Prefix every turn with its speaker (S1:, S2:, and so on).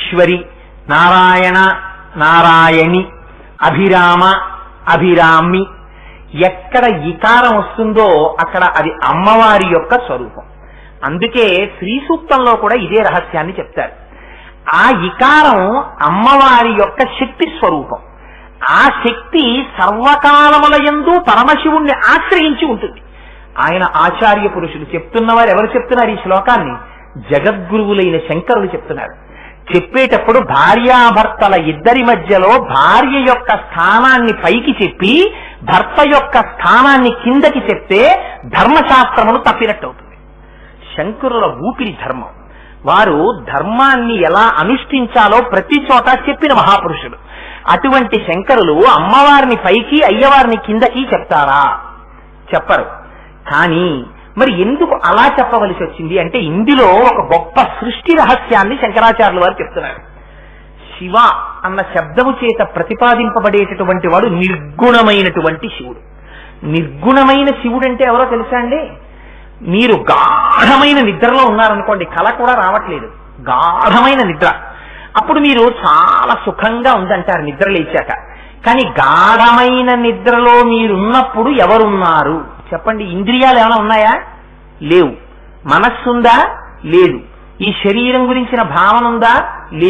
S1: ఈశ్వరి, నారాయణ, నారాయణి, అభిరామ, అభిరామి. ఎక్కడ ఇకారం వస్తుందో అక్కడ అది అమ్మవారి యొక్క స్వరూపం. అందుకే శ్రీ సూక్తంలో కూడా ఇదే రహస్యాన్ని చెప్తారు. ఆ ఇకారం అమ్మవారి యొక్క శక్తి స్వరూపం. ఆ శక్తి సర్వకాలములయందు పరమశివుణ్ణి ఆశ్రయించి ఉంటుంది. ఆయన ఆచార్య పురుషుడు. చెప్తున్నవారు ఎవరు చెప్తున్నారు ఈ శ్లోకాన్ని? జగద్గురువులైన శంకరులు చెప్తున్నారు. చెప్పేటప్పుడు భార్యాభర్తల ఇద్దరి మధ్యలో భార్య యొక్క స్థానాన్ని పైకి చెప్పి భర్త యొక్క స్థానాన్ని కిందకి చెప్తే ధర్మశాస్త్రమును తప్పినట్టు అవుతుంది. శంకరుల ఊపిరి ధర్మం. వారు ధర్మాన్ని ఎలా అనుష్ఠించాలో ప్రతి చోట చెప్పిన మహాపురుషుడు. అటువంటి శంకరులు అమ్మవారిని పైకి అయ్యవారిని కిందకి చెప్తారా? చెప్పరు. కానీ మరి ఎందుకు అలా చెప్పవలసి వచ్చింది అంటే ఇందులో ఒక గొప్ప సృష్టి రహస్యాన్ని శంకరాచార్యుల వారు చెప్తున్నారు. శివ అన్న శబ్దము చేత ప్రతిపాదింపబడేటటువంటి వాడు నిర్గుణమైనటువంటి శివుడు. నిర్గుణమైన శివుడు అంటే ఎవరో తెలుసా అండి? మీరు గాఢమైన నిద్రలో ఉన్నారనుకోండి, కళ కూడా రావట్లేదు, గాఢమైన నిద్ర. అప్పుడు మీరు చాలా సుఖంగా ఉందంటారు నిద్ర లేచాక. కానీ గాఢమైన నిద్రలో మీరున్నప్పుడు ఎవరున్నారు చెప్పండి? ఇంద్రియాలు ఏమైనా ఉన్నాయా? లేవు. మనస్సుందా? లేదు. ఈ శరీరం గురించిన భావన ఉందా?